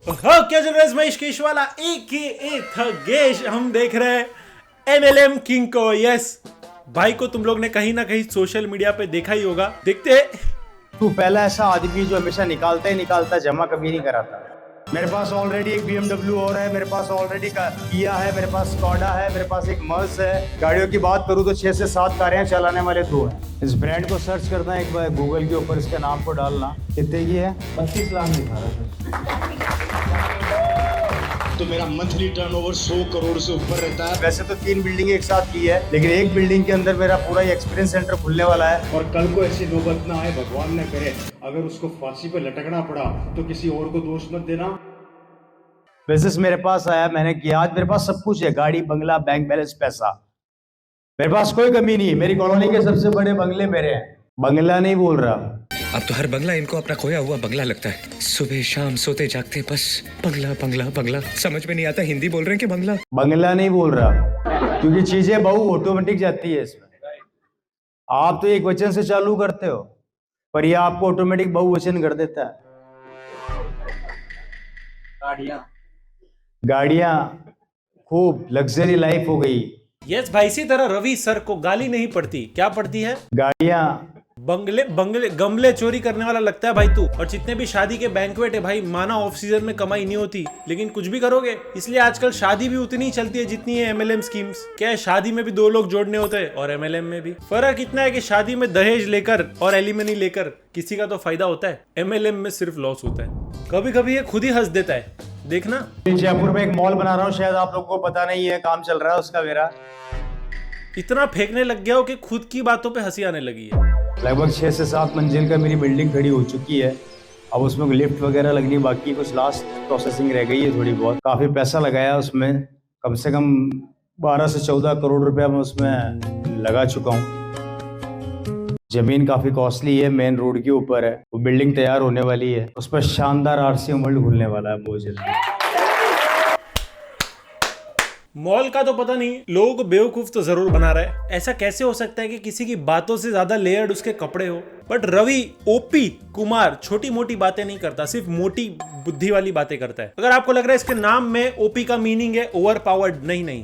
क्या चल रहा है महेश केशवाला AKA थगेश। हम देख रहे हैं MLM किंग को। यस भाई को तुम लोग ने कहीं ना कहीं सोशल मीडिया पे देखा ही होगा। देखते हैं। तू पहला ऐसा आदमी जो हमेशा निकालता ही निकालता, जमा कभी नहीं कराता। मेरे पास ऑलरेडी एक BMW और है, मेरे पास ऑलरेडी किया है, मेरे पास स्कॉडा है, मेरे पास एक मर्स है। गाड़ियों की बात करूँ तो 6 से 7 कारें चलाने वाले 2 हैं। इस ब्रांड को सर्च करना एक बार गूगल के ऊपर, इसके नाम को डालना। कितने की है? 25 लाख दिखा रहा है। तो मेरा मंथली टर्नओवर 100 करोड़ से ऊपर रहता है। वैसे तो 3 बिल्डिंग एक साथ की है, लेकिन एक बिल्डिंग के अंदर मेरा पूरा एक्सपीरियंस सेंटर खुलने वाला है। और कल को ऐसी नौबत ना आए, भगवान न करे, अगर उसको फांसी पे लटकना पड़ा तो किसी और को दोष मत देना। बिजनेस मेरे पास आया, मैंने किया। आज मेरे पास सब कुछ है, गाड़ी, बंगला, बैंक बैलेंस, पैसा। मेरे पास कोई कमी नहीं है। मेरी कॉलोनी के सबसे बड़े बंगले मेरे हैं। बंगला नहीं बोल रहा, अब तो हर बंगला इनको अपना खोया हुआ बंगला लगता है। सुबह शाम सोते जागते बस बंगला बंगला बंगला। समझ में नहीं आता हिंदी बोल रहे हैं कि बंगला। बंगला नहीं बोल रहा, क्योंकि चीजें बहु ऑटोमेटिक जाती है इसमें। आप तो एक वचन से चालू करते हो, पर ये आपको ऑटोमेटिक बहुवचन कर देता है। गाड़ियां खूब लग्जरी लाइफ हो गई। यस भाई, इसी तरह रवि सर को गाली नहीं पड़ती। क्या पड़ती है? गाड़ियां, बंगले गमले चोरी करने वाला लगता है भाई तू। और जितने भी शादी के बैंक्वेट है भाई, माना ऑफ सीजन में कमाई नहीं होती, लेकिन कुछ भी करोगे। इसलिए आजकल शादी भी उतनी ही चलती है जितनी है MLM स्कीम्स। क्या है, शादी में भी 2 लोग जोड़ने होते हैं और MLM में भी। फर्क इतना है कि शादी में दहेज लेकर और एलिमनी लेकर किसी का तो फायदा होता है, MLM में सिर्फ लॉस होता है। कभी कभी ये खुद ही हंस देता है, देखना। जयपुर में एक मॉल बना रहा हूँ, शायद आप लोगों को पता नहीं है, काम चल रहा है उसका मेरा। इतना फेंकने लग गया हो कि खुद की बातों पे हंसी आने लगी है। लगभग 6 से 7 मंजिल का मेरी बिल्डिंग खड़ी हो चुकी है। अब उसमें लिफ्ट वगैरह लगनी बाकी, कुछ लास्ट प्रोसेसिंग रह गई है थोड़ी बहुत। काफी पैसा लगाया उसमें, कम से कम 12 से 14 करोड़ रुपया मैं उसमें लगा चुका हूँ। जमीन काफी कॉस्टली है, मेन रोड के ऊपर है। वो बिल्डिंग तैयार होने वाली है, उस पर शानदार RCM वर्ल्ड खुलने वाला है बहुत जल्दी। मॉल का तो पता नहीं, लोगों को बेवकूफ तो जरूर बना रहा है। ऐसा कैसे हो सकता है कि किसी की बातों से ज्यादा लेयर्ड उसके कपड़े हो। बट रवि OP कुमार छोटी मोटी बातें नहीं करता, सिर्फ मोटी बुद्धि वाली बातें करता है। अगर आपको लग रहा है इसके नाम में OP का मीनिंग है ओवर पावर्ड, नहीं,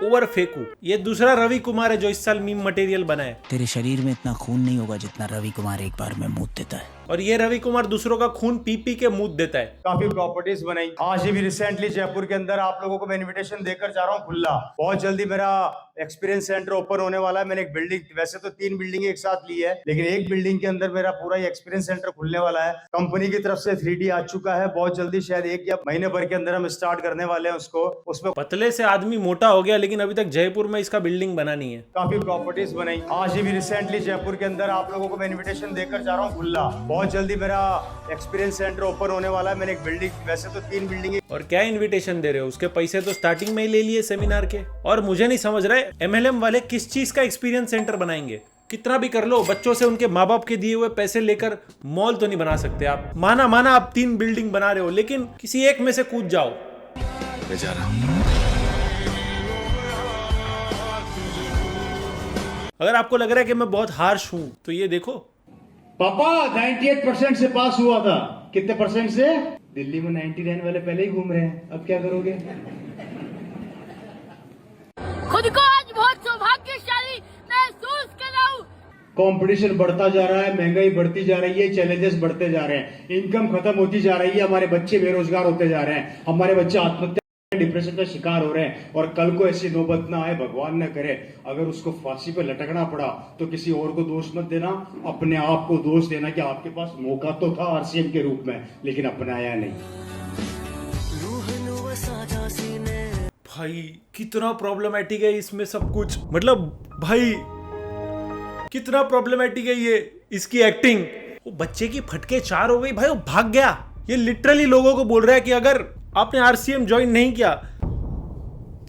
ओवर फेंकू। ये दूसरा रवि कुमार है जो इस साल मीम मटेरियल बना है। तेरे शरीर में इतना खून नहीं होगा जितना रवि कुमार एक बार में मूत देता है। और ये रवि कुमार दूसरों का खून पी पी के मूत देता है। काफी प्रॉपर्टीज बनाई। आज ही भी रिसेंटली जयपुर के अंदर आप लोगों को मैं इनविटेशन देकर जा रहा हूँ खुला। बहुत जल्दी मेरा एक्सपीरियंस सेंटर ओपन होने वाला है। मैंने एक बिल्डिंग, वैसे तो 3 बिल्डिंग एक साथ ली है, लेकिन एक बिल्डिंग के अंदर मेरा पूरा एक्सपीरियंस सेंटर खुलने वाला है। कंपनी की तरफ से 3D आ चुका है। बहुत जल्दी, शायद 1 या महीने भर के अंदर हम स्टार्ट करने वाले हैं उसको। उसमें पतले से आदमी मोटा हो गया, लेकिन अभी तक जयपुर में इसका बिल्डिंग बना नहीं है। काफी प्रॉपर्टीज बनाई। आज ही भी रिसेंटली जयपुर के अंदर आप लोगों को मैं इनविटेशन देकर जा रहा हूँ खुला। बहुत जल्दी मेरा एक्सपीरियंस सेंटर ओपन होने वाला है। मैंने एक बिल्डिंग, वैसे तो 3 बिल्डिंग। और क्या इनविटेशन दे रहे हो? उसके पैसे तो स्टार्टिंग में ही ले लिए सेमिनार के। और मुझे नहीं समझ रहा है MLM वाले किस चीज का एक्सपीरियंस सेंटर बनाएंगे। कितना भी कर लो, बच्चों से उनके माँ बाप के दिए हुए पैसे लेकर मॉल तो नहीं बना सकते आप। माना आप 3 बिल्डिंग बना रहे हो, लेकिन किसी एक में से कूद जाओ। मैं जा रहा हूँ। अगर आपको लग रहा है कि मैं बहुत हार्श हूं तो ये देखो। पापा 98% से पास हुआ था। कितने परसेंट से? दिल्ली में 99 वाले पहले ही घूम रहे हैं, अब क्या करोगे? खुद को आज बहुत सौभाग्यशाली महसूस कर रहा हूँ। कंपटीशन बढ़ता जा रहा है, महंगाई बढ़ती जा रही है, चैलेंजेस बढ़ते जा रहे हैं, इनकम खत्म होती जा रही है, हमारे बच्चे बेरोजगार होते जा रहे हैं, हमारे बच्चे आत्महत्या, डिप्रेशन का शिकार हो रहे हैं। और कल को ऐसी नौबत ना आए, भगवान न करे, अगर उसको फांसी पे लटकना पड़ा तो किसी और को दोष मत देना, अपने आप को दोष देना कि आपके पास मौका तो था RCM के रूप में, लेकिन अपनाया नहीं। भाई कितना प्रॉब्लमेटिक है इसमें सब कुछ। मतलब भाई कितना प्रॉब्लमेटिक है ये, इसकी एक्टिंग। वो बच्चे की फटके 4 हो गई भाई, वो भाग गया। ये लिटरली लोगों को बोल रहा है कि अगर आपने RCM ज्वाइन नहीं किया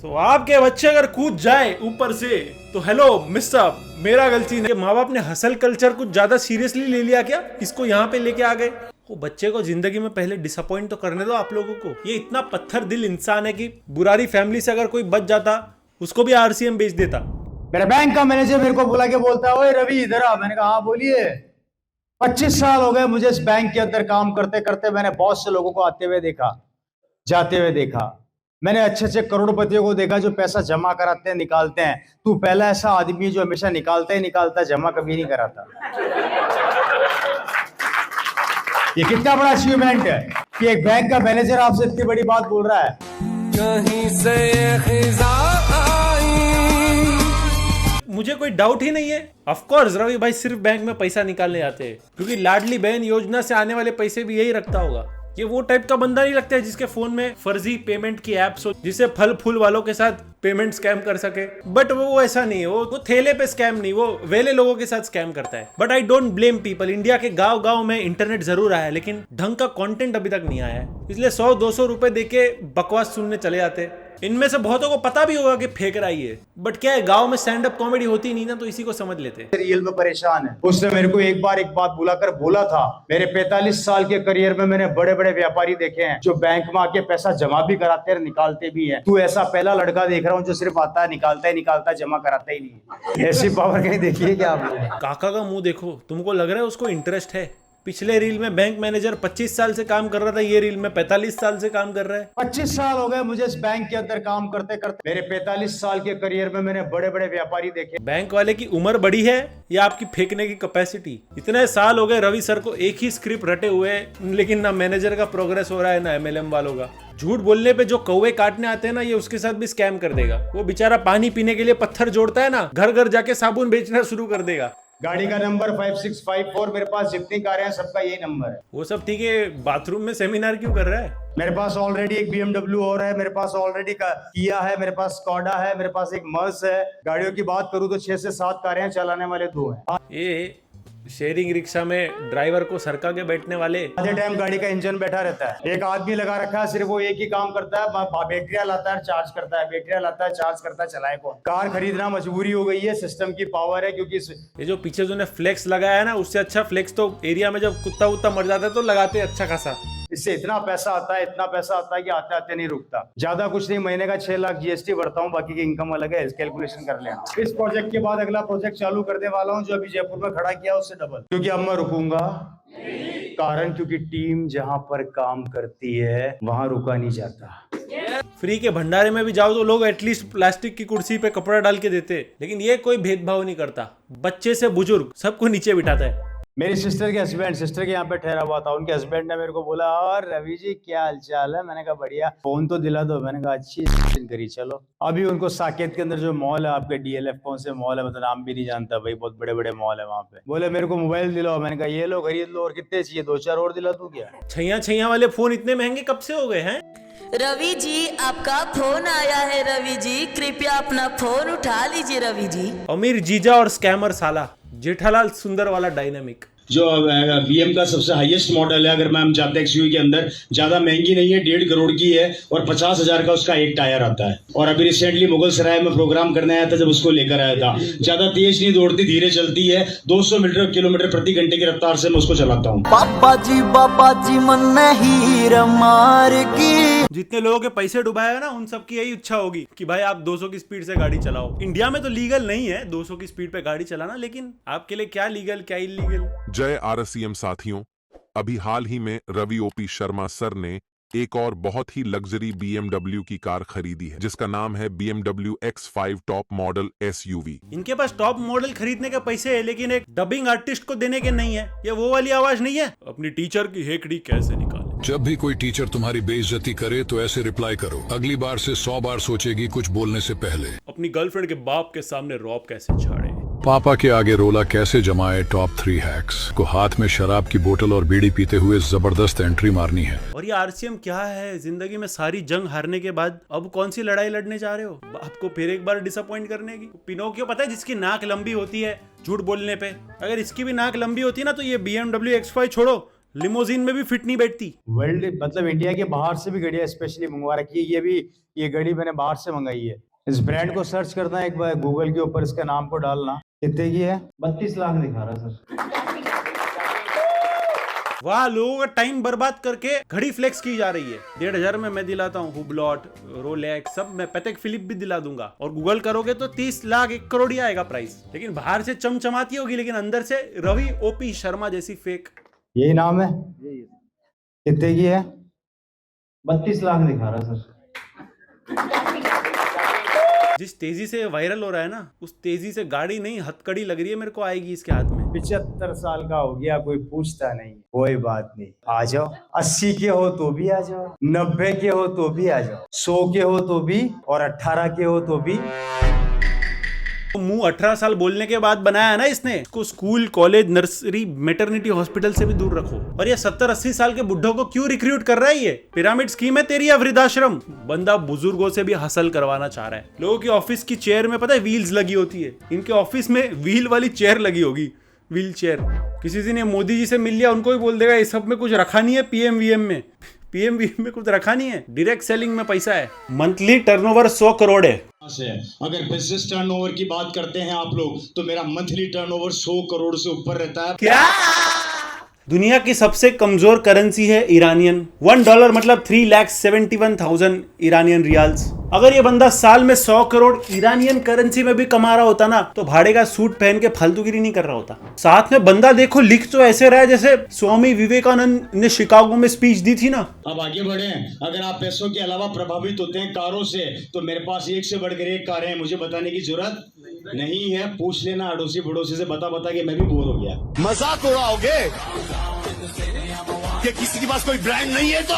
तो आपके बच्चे अगर कूद जाए ऊपर से तो हेलो मिस्टर, मेरा गलती नहीं। माँ बाप ने हसल कल्चर कुछ ज्यादा सीरियसली ले लिया क्या? इसको यहाँ पे लेके आ गए। वो बच्चे को जिंदगी में पहले डिसअपॉइंट तो करने दो आप लोगों को। ये इतना पत्थर दिल इंसान है कि बुरारी फैमिली से अगर कोई बच जाता उसको भी RCM बेच देता। मेरा बैंक का मैनेजर मेरे को बुला के बोलता है, ओए रवि इधर आ। मैंने कहा हाँ बोलिए। 25 साल हो गए मुझे इस बैंक के अंदर काम करते करते। मैंने बहुत से लोगों को आते हुए देखा, जाते हुए देखा। मैंने अच्छे अच्छे करोड़पतियों को देखा जो पैसा जमा कराते हैं, निकालते हैं। तू पहला ऐसा आदमी है जो हमेशा निकालता ही निकालता, जमा कभी नहीं कराता। ये कितना बड़ा अचीवमेंट है कि एक बैंक का मैनेजर आपसे इतनी बड़ी बात बोल रहा है। कहीं से ये खिज़ा आई। मुझे कोई डाउट ही नहीं है। ऑफ कोर्स रवि भाई सिर्फ बैंक में पैसा निकालने आते हैं, क्योंकि लाडली बहन योजना से आने वाले पैसे भी यही रखता होगा। ये वो टाइप का बंदा नहीं लगता है जिसके फोन में फर्जी पेमेंट की एप्स हो, जिससे फल फूल वालों के साथ पेमेंट स्कैम कर सके। बट वो ऐसा नहीं है, वो थैले पे स्कैम नहीं, वो वेले लोगों के साथ स्कैम करता है। But I don't blame people. India के गांव गांव में इंटरनेट जरूर आया है, लेकिन ढंग का कंटेंट अभी तक नहीं आया है, इसलिए 100-200 रुपए देके बकवास सुनने चले जाते हैं। इनमें से बहुतों को पता भी होगा कि फेक रहा ही है, बट क्या है, गांव में स्टैंड अप कॉमेडी होती नहीं ना, तो इसी को समझ लेते हैं। रियल में परेशान है। उसने मेरे को एक बार एक बात बुलाकर बोला था, मेरे 45 साल के करियर में मैंने बड़े बड़े व्यापारी देखे हैं जो बैंक में आके पैसा जमा भी कराते हैं, निकालते भी हैं। तू ऐसा पहला लड़का देख रहा हूँ जो सिर्फ आता है, निकालता ही निकालता, जमा कराता ही नहीं। ऐसी पावर कहीं देखी है क्या आप लोग? काका का मुंह देखो, तुमको लग रहा है उसको इंटरेस्ट है। पिछले रील में बैंक मैनेजर 25 साल से काम कर रहा था, ये रील में 45 साल से काम कर रहा है। 25 साल हो गए मुझे इस बैंक के अंदर काम करते करते। मेरे 45 साल के करियर में मैंने बड़े बड़े व्यापारी देखे। बैंक वाले की उम्र बड़ी है या आपकी फेंकने की कैपेसिटी? इतने साल हो गए रवि सर को एक ही स्क्रिप्ट रटे हुए, लेकिन ना मैनेजर का प्रोग्रेस हो रहा है ना MLM वालों का। झूठ बोलने पे जो कौवे काटने आते हैं ना, ये उसके साथ भी स्कैम कर देगा। वो बेचारा पानी पीने के लिए पत्थर जोड़ता है ना, घर घर जाके साबुन बेचना शुरू कर देगा। गाड़ी का नंबर 5654, मेरे पास जितनी कारें हैं सबका यही नंबर है। वो सब ठीक है, बाथरूम में सेमिनार क्यों कर रहा है? मेरे पास ऑलरेडी एक BMW और है, मेरे पास ऑलरेडी किया है, मेरे पास स्कॉडा है, मेरे पास एक मर्स है। गाड़ियों की बात करूं तो 6 से 7 कारें हैं, चलाने वाले 2 हैं। ये शेयरिंग रिक्शा में ड्राइवर को सरका के बैठने वाले। आधे टाइम गाड़ी का इंजन बैठा रहता है, एक आदमी लगा रखा है, सिर्फ वो एक ही काम करता है, बैटरियां लाता है, चार्ज करता है, बैटरियां लाता है, चार्ज करता है, चलाए कौन? कार खरीदना मजबूरी हो गई है, सिस्टम की पावर है, क्योंकि ये जो पीछे जो ने फ्लेक्स लगाया है ना, उससे अच्छा फ्लेक्स तो एरिया में जब कुत्ता वुत्ता मर जाता है तो लगाते हैं अच्छा खासा। इससे इतना पैसा आता है, इतना पैसा आता है कि आते आते नहीं रुकता। ज्यादा कुछ नहीं, महीने का 6 लाख GST भरता हूँ, बाकी की इनकम अलग है, कैलकुलेशन कर लेना। इस प्रोजेक्ट के बाद अगला प्रोजेक्ट चालू करने वाला हूँ जो अभी जयपुर में खड़ा किया उससे डबल, क्योंकि अब मैं रुकूंगा। कारण क्योंकि टीम जहां पर काम करती है वहां रुका नहीं जाता। फ्री के भंडारे में भी जाओ तो लोग एटलीस्ट प्लास्टिक की कुर्सी पे कपड़ा डाल के देते, लेकिन ये कोई भेदभाव नहीं करता। बच्चे से बुजुर्ग सबको नीचे बिठाता है। मेरी सिस्टर के हस्बैंड, सिस्टर के यहाँ पे ठहरा हुआ था, उनके हस्बैंड ने मेरे को बोला, और रवि जी क्या हालचाल है? मैंने कहा बढ़िया, फोन तो दिला दो। मैंने कहा अच्छी करी, चलो। अभी उनको साकेत के अंदर जो मॉल है, आपके DLF कौन से मॉल है, मतलब नाम भी नहीं जानता भाई, बहुत बड़े बड़े मॉल है वहाँ पे। बोले मेरे को मोबाइल दिलाओ। मैंने कहा ये लो खरीद लो, और कितने चाहिए? 2-4 और दिला दूं क्या? छैया वाले फोन इतने महंगे कब से हो गए हैं? रवि जी आपका फोन आया है। रवि जी कृपया अपना फोन उठा लीजिए। रवि जी अमीर जीजा और स्कैमर साला, जेठालाल सुंदर वाला डायनामिक। जो BM का सबसे हाईएस्ट मॉडल है, अगर मैं जाते XUV के अंदर, ज्यादा महंगी नहीं है, 1.5 करोड़ की है, और 50,000 का उसका एक टायर आता है। और अभी रिसेंटली मुगल सराय में प्रोग्राम करने आया था, जब उसको लेकर आया था। ज्यादा तेज नहीं दौड़ती, धीरे चलती है, 200 किलोमीटर प्रति घंटे की रफ्तार से मैं उसको चलाता हूँ। बाबा जी मन हीर मार की। जितने लोगों के पैसे डुबाए हैं ना, उन सबकी यही इच्छा होगी कि भाई आप 200 की स्पीड से गाड़ी चलाओ। इंडिया में तो लीगल नहीं है 200 की स्पीड पे गाड़ी चलाना, लेकिन आपके लिए क्या लीगल क्या इलीगल। जय RSCM साथियों, अभी हाल ही में रवि OP शर्मा सर ने एक और बहुत ही लग्जरी BMW की कार खरीदी है, जिसका नाम है BMW X5 top model SUV। इनके पास टॉप मॉडल खरीदने के पैसे है, लेकिन एक डबिंग आर्टिस्ट को देने के नहीं है। ये वो वाली आवाज नहीं है, अपनी टीचर की हेकड़ी कैसे निकाले। जब भी कोई टीचर तुम्हारी बेइज्जती करे तो ऐसे रिप्लाई करो, अगली बार से 100 बार सोचेगी कुछ बोलने से पहले। अपनी गर्लफ्रेंड के बाप के सामने रौब कैसे झाड़े। पापा के आगे रोला कैसे जमाए टॉप 3 हैक्स को। हाथ में शराब की बोतल और बीड़ी पीते हुए जबरदस्त एंट्री मारनी है। और ये RCM क्या है? जिंदगी में सारी जंग हारने के बाद अब कौन सी लड़ाई लड़ने जा रहे हो? आपको फिर एक बार डिसअपॉइंट करने की। पिनोकियो पता है, जिसकी नाक लंबी होती है झूठ बोलने पे, अगर इसकी भी नाक लंबी होती ना तो ये BMW X5 छोड़ो, लिमोजिन में भी फिट नहीं बैठती। वर्ल्ड मतलब इंडिया के बाहर से भी गाड़ियां स्पेशली मंगवा रखी है। ये गाड़ी मैंने बाहर से मंगाई है। इस ब्रांड को सर्च करना एक बार गूगल के ऊपर, इसका नाम को डालना। कितने की है? 32 लाख दिखा रहा है सर। वाह, लोगों का टाइम बर्बाद करके घड़ी फ्लेक्स की जा रही है। 1,500 में मैं दिलाता हूँ हुब्लॉट, रोलेक्स, सब मैं पैटेक फिलिप भी दिला दूंगा। और गूगल करोगे तो 30 लाख 1 करोड़ ही आएगा प्राइस। लेकिन बाहर से चमचमाती होगी, लेकिन अंदर से रवि OP शर्मा जैसी फेक। यही नाम है? कितने की है? 32 लाख दिखा रहा सर। जिस तेजी से वायरल हो रहा है ना, उस तेजी से गाड़ी नहीं हथकड़ी लग रही है मेरे को आएगी इसके हाथ में। 75 साल का हो गया, कोई पूछता नहीं, कोई बात नहीं, आ जाओ। 80 के हो तो भी आ जाओ, 90 के हो तो भी आ जाओ, 100 के हो तो भी, और 18 के हो तो भी। मुंह 18 साल बोलने के बाद बनाया है ना इसने, इसको school, college, nursery, maternity hospital से भी दूर रखो। और ये 70-80 साल के बुढ़ों को क्यों रिक्रूट कर रहा है? ये पिरामिड स्कीम है तेरी या वृद्धाश्रम? बंदा बुजुर्गों से भी हसल करवाना चाह रहा है। लोगों की ऑफिस की चेयर में पता है व्हील्स लगी होती है, इनके ऑफिस में व्हील वाली चेयर लगी होगी, व्हील चेयर। किसी दिन ये मोदी जी से मिल लिया, उनको ही बोल देगा ये सब में कुछ रखा नहीं है, पीएमवीएम में में कुछ रखा नहीं है, डायरेक्ट सेलिंग में पैसा है। मंथली टर्नओवर 100 करोड़ है। अगर बिजनेस टर्नओवर की बात करते हैं आप लोग, तो मेरा मंथली टर्नओवर 100 करोड़ से ऊपर रहता है। क्या? दुनिया की सबसे कमजोर करेंसी है ईरानियन। $1 मतलब 3,71,000 ईरानियन रियाल्स। अगर ये बंदा साल में 100 करोड़ ईरानियन करेंसी में भी कमा रहा होता ना, तो भाड़े का सूट पहन के फालतूगिरी नहीं कर रहा होता। साथ में बंदा देखो लिख तो ऐसे रहा है जैसे स्वामी विवेकानंद ने शिकागो में स्पीच दी थी ना। अब आगे बढ़े। अगर आप पैसों के अलावा प्रभावित होते हैं कारों से, तो मेरे पास एक से बढ़कर एक कारें हैं, मुझे बताने की जरूरत नहीं है। पूछ लेना अड़ोसी पड़ोसी से, बता के मैं भी बोर हो गया। मजाक उड़ाओगे कि किसी के पास कोई ब्रांड नहीं है? तो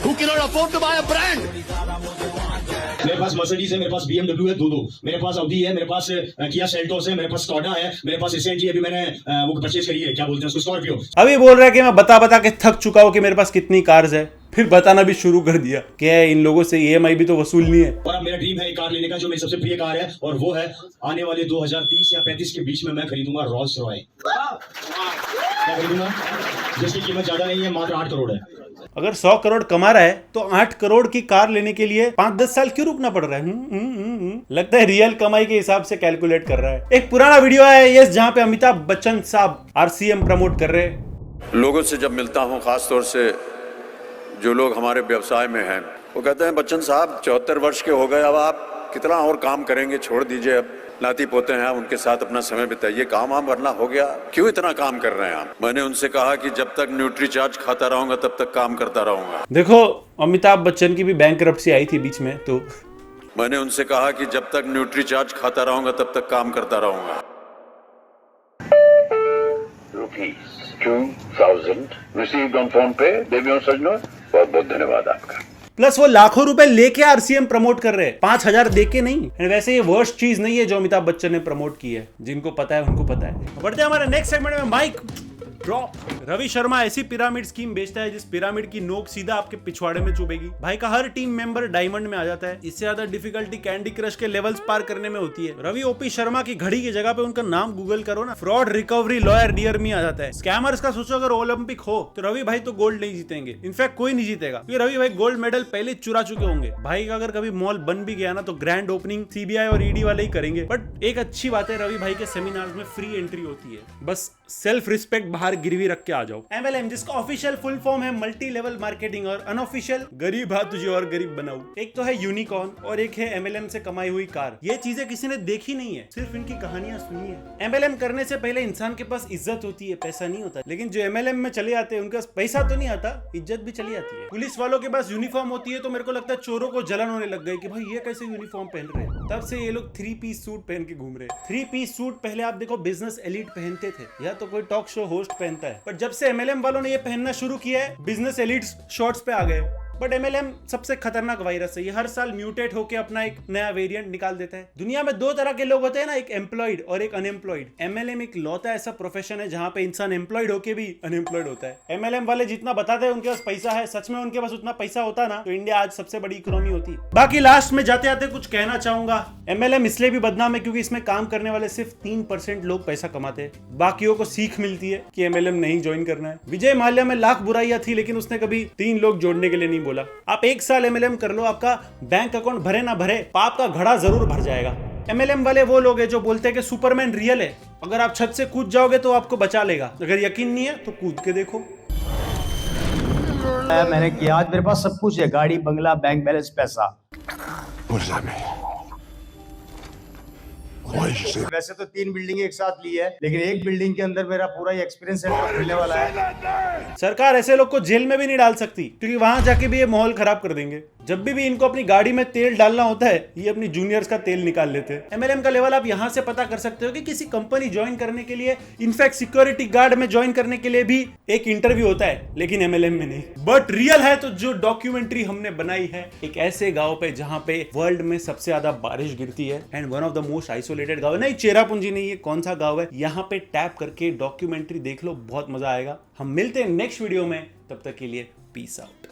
who cannot afford to buy a brand? मेरे पास मर्सिडीज है, मेरे पास BMW है, दो, मेरे पास ऑडी है, मेरे पास किया सेल्टोस है, मेरे पास स्कोडा है, मेरे पास एसएनजी अभी मैंने वो परचेज करी है, क्या बोलते हैं उसको, स्कॉर्पियो। अभी बोल रहा है कि मैं बता के थक चुका हूँ कि मेरे पास कितनी कार्स है, फिर बताना भी शुरू कर दिया। क्या है, इन लोगों से EMI भी तो वसूलनी है। और अब मेरा ड्रीम है एक कार लेने का, जो मेरी सबसे प्रिय कार है, और वो है आने वाले 2030 या 35 के बीच में मैं खरीदूंगा रोल्स रॉय। मैं खरीदूंगा, जिसकी कीमत ज्यादा नहीं है, मात्र 8 करोड़ है। अगर 100 करोड़ कमा रहा है तो 8 करोड़ की कार लेने के लिए 5-10 साल क्यों रुकना पड़ रहा है? लगता है रियल कमाई के हिसाब से कैलकुलेट कर रहा है। एक पुराना वीडियो है ये, जहां पे अमिताभ बच्चन साहब RCM प्रमोट कर रहे हैं। लोगों से जब मिलता हूं, खासतौर से जो लोग हमारे व्यवसाय में हैं, वो कहते हैं बच्चन साहब 74 वर्ष के हो गए, अब आप कितना और काम करेंगे, छोड़ दीजिए, अब नाती पोते हैं, उनके साथ अपना समय बिताइए, काम वाम करना हो गया, क्यों इतना काम कर रहे हैं आप? मैंने उनसे कहा कि जब तक न्यूट्री चार्ज खाता रहूंगा तब तक काम करता रहूंगा। देखो अमिताभ बच्चन की भी बैंकरप्सी आई थी बीच में, तो मैंने उनसे कहा कि जब तक न्यूट्री चार्ज खाता रहूंगा तब तक काम करता रहूंगा। ₹2000 received on PhonePe, देवियों सज्जनों, बहुत बहुत धन्यवाद आपका। प्लस वो लाखों रुपए लेके RCM प्रमोट कर रहे हैं, 5,000 देके नहीं। वैसे ये वर्स्ट चीज नहीं है जो अमिताभ बच्चन ने प्रमोट की है, जिनको पता है उनको पता है। बढ़ते हैं हमारे नेक्स्ट सेगमेंट में, माइक ड्रॉप। रवि शर्मा ऐसी पिरामिड स्कीम बेचता है जिस पिरामिड की नोक सीधा आपके पिछवाड़े में चुभेगी। भाई का हर टीम मेंबर डायमंड में आ जाता है। इससे ज्यादा डिफिकल्टी कैंडी क्रश के लेवल्स पार करने में होती है। रवि OP शर्मा की घड़ी की जगह पे उनका नाम गूगल करो ना, fraud recovery lawyer near me आ जाता है। स्कैमर्स का सोचो अगर ओलंपिक हो तो रवि भाई तो गोल्ड नहीं जीतेंगे, इनफैक्ट कोई नहीं जीतेगा, क्योंकि रवि भाई गोल्ड मेडल पहले चुरा चुके होंगे। भाई का अगर कभी मॉल बन भी गया ना तो ग्रैंड ओपनिंग CBI और ED वाले ही करेंगे। बट एक अच्छी बात है, रवि भाई के सेमिनार्स में फ्री एंट्री होती है, बस सेल्फ रिस्पेक्ट बाहर गिरवी रख के आ जाओ। MLM जिसका ऑफिशियल फुल फॉर्म है मल्टी लेवल मार्केटिंग, और अनऑफिशियल गरीब हाथ तुझे और गरीब बनाऊं। एक तो है यूनिकॉर्न और एक है MLM से कमाई हुई कार। ये चीजें किसी ने देखी नहीं है, सिर्फ इनकी कहानियां सुनी है। MLM करने से पहले इंसान के पास इज्जत होती है, पैसा नहीं होता। लेकिन जो MLM में चले आते हैं उनके पास पैसा तो नहीं आता, इज्जत भी चली आती है। पुलिस वालों के पास यूनिफॉर्म होती है तो मेरे को लगता है चोरों को जलन होने लग गई कि भाई ये कैसे यूनिफॉर्म पहन रहे हैं। तब से ये लोग 3 पीस सूट पहन के घूम रहे हैं। 3 पीस सूट पहले आप देखो बिजनेस एलिट पहनते थे, या तो कोई टॉक शो होस्ट पहनता है, पर जब से MLM वालों ने ये पहनना शुरू किया है, बिजनेस एलिट्स शॉर्ट्स पे आ गए। बट MLM सबसे खतरनाक वायरस है, ये हर साल म्यूटेट होके अपना एक नया वेरिएंट निकाल देता है। दुनिया में 2 तरह के लोग होते हैं ना, एक एम्प्लॉयड और एक अनएम्प्लॉयड। MLM एक लौता ऐसा प्रोफेशन है जहां पे इंसान एम्प्लॉयड होके भी अनएम्प्लॉयड होता है। MLM वाले जितना बताते हैं उनके पास पैसा है, सच में उनके पास उतना पैसा होता ना तो इंडिया आज सबसे बड़ी इकोनॉमी होती। बाकी लास्ट में जाते जाते कुछ कहना चाहूंगा, MLM इसलिए भी बदनाम है क्योंकि इसमें काम करने वाले सिर्फ 3% लोग पैसा कमाते हैं। बाकियों को सीख मिलती है कि MLM नहीं ज्वाइन करना है। विजय माल्या में लाख बुराइयां थी, लेकिन उसने कभी 3 लोग जोड़ने के लिए नहीं बोला। आप 1 साल MLM कर लो, आपका बैंक अकाउंट भरे ना भरे, पाप का घड़ा जरूर भर जाएगा। MLM वाले वो लोग हैं जो बोलते हैं कि सुपरमैन रियल है, अगर आप छत से कूद जाओगे तो आपको बचा लेगा। अगर यकीन नहीं है तो कूद के देखो। मैंने किया, आज मेरे पास सब कुछ है, गाड़ी, बंगला, बैंक बैलेंस, पैसा। वैसे तो 3 बिल्डिंग एक साथ ली है, लेकिन एक बिल्डिंग के अंदर मेरा पूरा ही एक्सपीरियंस सेंटर खुलने वाला है। सरकार ऐसे लोग को जेल में भी नहीं डाल सकती, क्योंकि वहां जाके भी ये माहौल खराब कर देंगे। जब भी इनको अपनी गाड़ी में तेल डालना होता है, ये अपनी जूनियर्स का तेल निकाल लेते हैं। MLM का लेवल आप यहां से पता कर सकते हो कि किसी कंपनी ज्वाइन करने के लिए, इनफैक्ट सिक्योरिटी गार्ड में ज्वाइन करने के लिए भी एक इंटरव्यू होता है, लेकिन MLM में नहीं। बट रियल है तो जो डॉक्यूमेंट्री हमने बनाई है एक ऐसे गांव पे जहां पे वर्ल्ड में सबसे ज्यादा बारिश गिरती है and one of the most isolated गांव है। नहीं, चेरापूंजी नहीं, ये कौन सा गांव है, यहाँ पे टैप करके डॉक्यूमेंट्री देख लो, बहुत मजा आएगा। हम मिलते हैं नेक्स्ट वीडियो में, तब तक के लिए पीस आउट।